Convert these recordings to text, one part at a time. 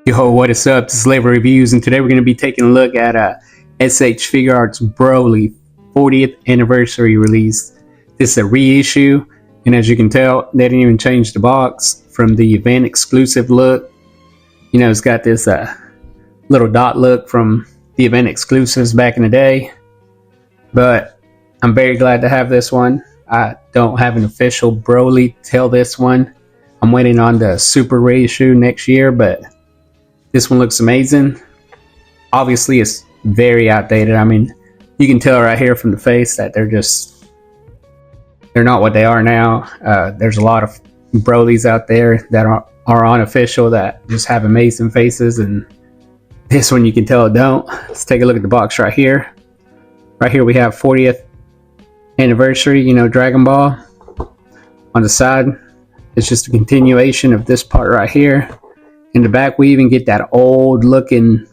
Yo, what is up? This is Labor Reviews, and today we're going to be taking a look at SH Figure Arts Broly 40th anniversary release. This is a reissue, and as you can tell, they didn't even change the box from the event exclusive look. You know, it's got this little dot look from the event exclusives back in the day, but I'm very glad to have this one. I don't have an official Broly till this one. I'm waiting on the super reissue next year, but this one looks amazing. Obviously, it's very outdated. I mean, you can tell right here from the face that they're not what they are now. There's a lot of Brolys out there that are unofficial that just have amazing faces, and this one you can tell it don't. Let's take a look at the box right here. Right here we have 40th anniversary, you know, Dragon Ball. On the side, it's just a continuation of this part right here. In the back, we even get that old looking,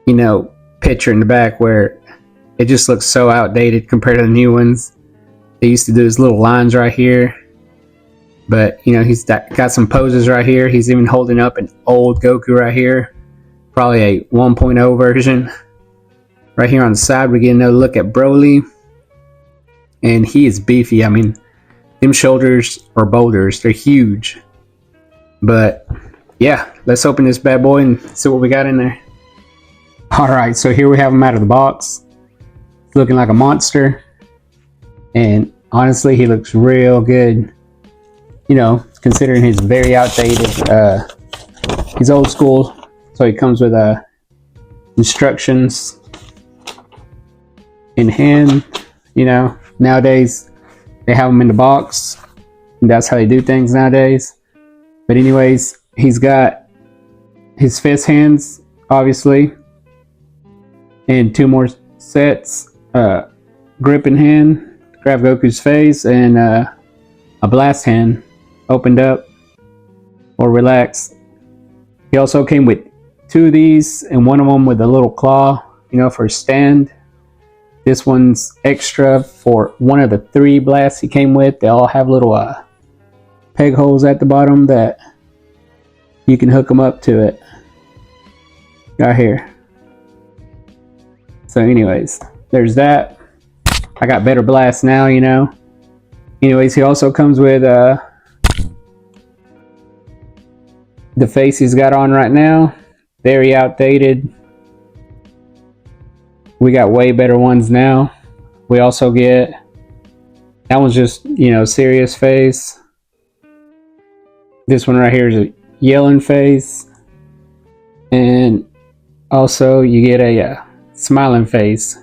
you know, picture in the back where it just looks so outdated compared to the new ones. They used to do his little lines right here, but you know, he's got some poses right here. He's even holding up an old Goku right here, probably a 1.0 version. Right here on the side, we get another look at Broly, and he is beefy. I mean, them shoulders are boulders. They're huge. But yeah, let's open this bad boy and see what we got in there. Alright, so here we have him out of the box. He's looking like a monster. And honestly, he looks real good. You know, considering he's very outdated. He's old school. So he comes with instructions in hand. You know, nowadays they have them in the box. And that's how they do things nowadays. But anyways, he's got his fist hands, obviously, and two more sets. Grip in hand, grab Goku's face, and a blast hand, opened up or relaxed. He also came with two of these, and one of them with a little claw, you know, for a stand. This one's extra for one of the three blasts he came with. They all have little peg holes at the bottom that you can hook them up to it right here. So anyways, there's that. I got better blasts now, you know. Anyways, he also comes with the face he's got on right now. Very outdated. We got way better ones now. We also get, that one's just, you know, serious face. This one right here is a yelling face, and also you get a smiling face.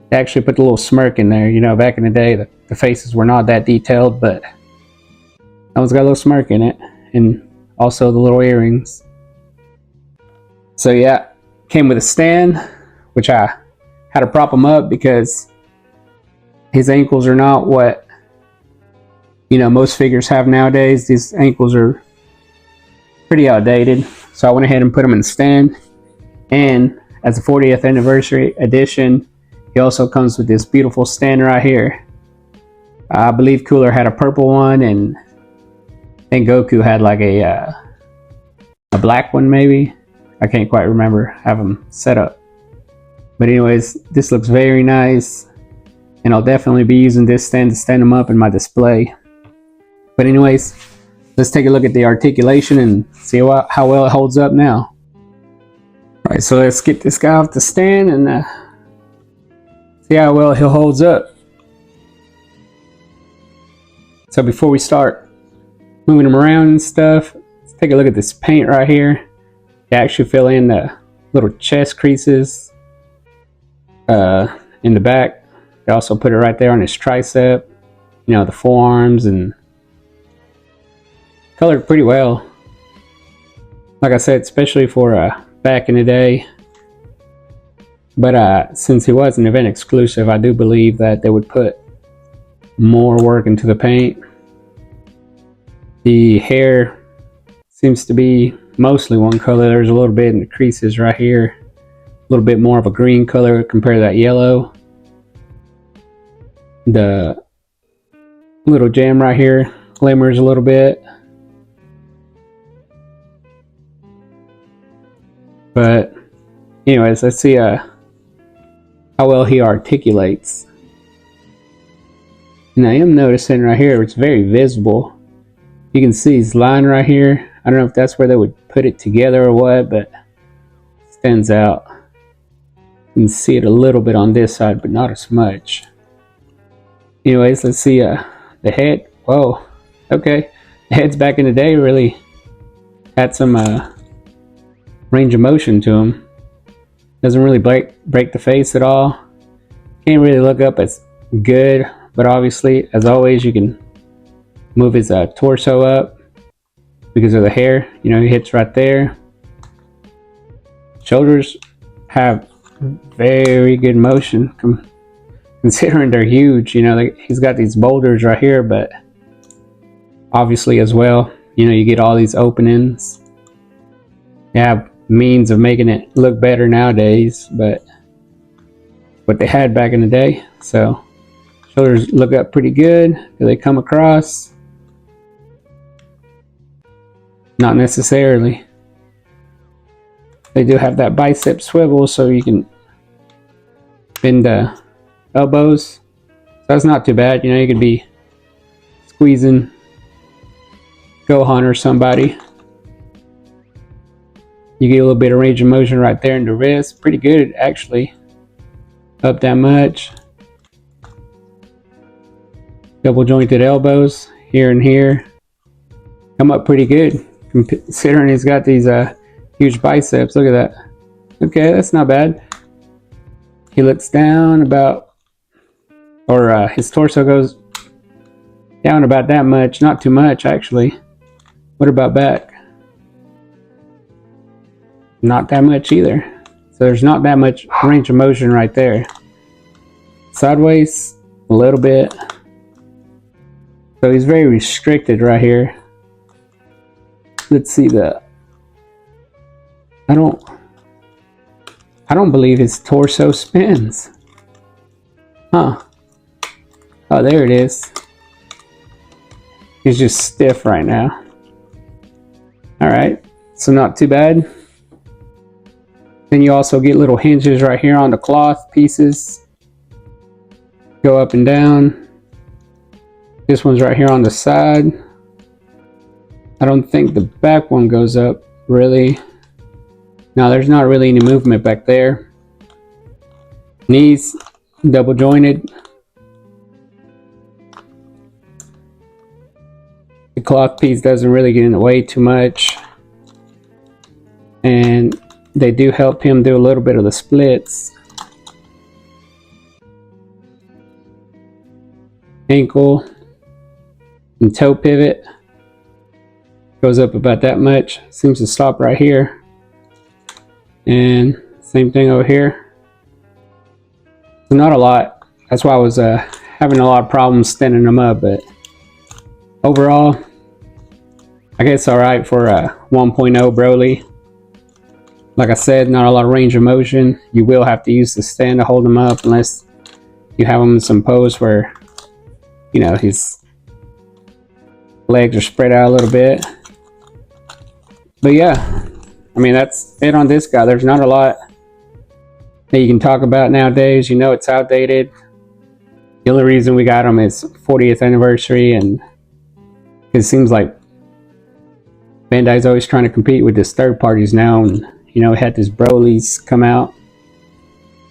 They actually put the little smirk in there. You know, back in the day, the faces were not that detailed, but that one's got a little smirk in it, and also the little earrings. So yeah, came with a stand, which I had to prop him up because his ankles are not what, you know, most figures have nowadays. These ankles are pretty outdated. So I went ahead and put them in the stand. And as a 40th anniversary edition, he also comes with this beautiful stand right here. I believe Cooler had a purple one, and I think Goku had like a black one maybe. I can't quite remember. Have them set up. But anyways, this looks very nice. And I'll definitely be using this stand to stand them up in my display. But anyways, let's take a look at the articulation and see how well it holds up now. Alright, so let's get this guy off the stand and see how well he holds up. So before we start moving him around and stuff, let's take a look at this paint right here. You actually fill in the little chest creases in the back. They also put it right there on his tricep, you know, the forearms, and colored pretty well. Like I said, especially for back in the day. But since he was an event exclusive, I do believe that they would put more work into the paint. The hair seems to be mostly one color. There's a little bit in the creases right here. A little bit more of a green color compared to that yellow. The little gem right here glimmers a little bit. But anyways, let's see how well he articulates. And I am noticing right here, it's very visible. You can see his line right here. I don't know if that's where they would put it together or what, but it stands out. You can see it a little bit on this side, but not as much. Anyways, let's see the head. Whoa, okay. The heads back in the day really had some range of motion to him. Doesn't really break the face at all. Can't really look up as good, but obviously, as always, you can move his torso up because of the hair. You know, he hits right there. Shoulders have very good motion considering they're huge. You know, he's got these boulders right here, but obviously as well, you know, you get all these openings. They have means of making it look better nowadays, but what they had back in the day. So shoulders look up pretty good. Do they come across? Not necessarily. They do have that bicep swivel, so you can bend the elbows. So that's not too bad. You know, you could be squeezing Gohan or somebody. You get a little bit of range of motion right there in the wrist. Pretty good, actually. Up that much. Double jointed elbows here and here. Come up pretty good, considering he's got these huge biceps. Look at that. Okay, that's not bad. He looks down about, or his torso goes down about that much. Not too much, actually. What about back? Not that much either. So there's not that much range of motion right there. Sideways, a little bit. So he's very restricted right here. Let's see the. I don't believe his torso spins. Huh. Oh, there it is. He's just stiff right now. Alright, so not too bad. Then you also get little hinges right here on the cloth pieces. Go up and down. This one's right here on the side. I don't think the back one goes up, really. No, there's not really any movement back there. Knees, double jointed. The cloth piece doesn't really get in the way too much. And they do help him do a little bit of the splits. Ankle and toe pivot goes up about that much. Seems to stop right here. And same thing over here. So not a lot. That's why I was having a lot of problems standing them up, but overall, I guess alright for a 1.0 Broly. Like I said, not a lot of range of motion. You will have to use the stand to hold them up unless you have them in some pose where, you know, his legs are spread out a little bit. But yeah, I mean, that's it on this guy. There's not a lot that you can talk about nowadays. You know, it's outdated. The only reason we got him is 40th anniversary, and it seems like Bandai's always trying to compete with this third parties now. And you know, we had this Broly's come out,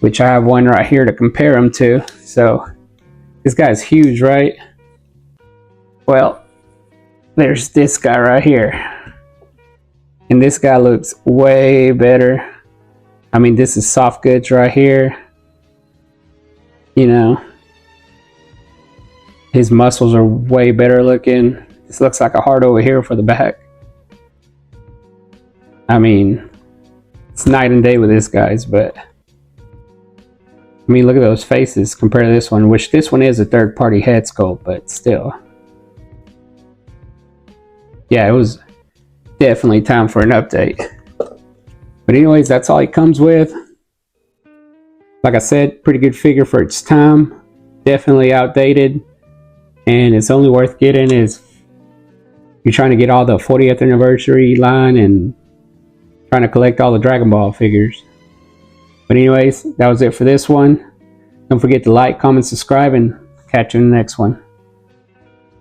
which I have one right here to compare him to. So this guy's huge, right? Well, there's this guy right here. And this guy looks way better. I mean, this is soft goods right here. You know, his muscles are way better looking. This looks like a heart over here for the back. I mean, it's night and day with this guy's, but I mean, look at those faces compared to this one, which this one is a third-party head sculpt, but still. Yeah, it was definitely time for an update. But anyways, that's all he comes with. Like I said, pretty good figure for its time. Definitely outdated. And it's only worth getting is you're trying to get all the 40th anniversary line and trying to collect all the Dragon Ball figures. But anyways, that was it for this one. Don't forget to like, comment, subscribe, and catch you in the next one.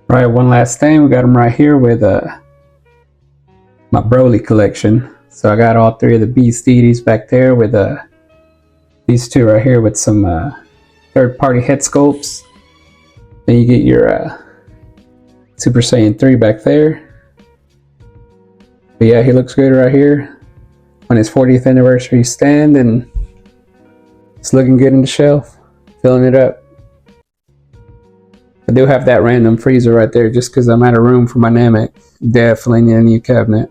Right, one last thing, we got them right here with my Broly collection. So I got all three of the Beast deities back there with these two right here with some third-party head sculpts. Then you get your Super Saiyan 3 back there. But yeah, he looks good right here on his 40th anniversary stand, and it's looking good in the shelf, filling it up. I do have that random freezer right there just because I'm out of room for my Namek. Definitely need a new cabinet.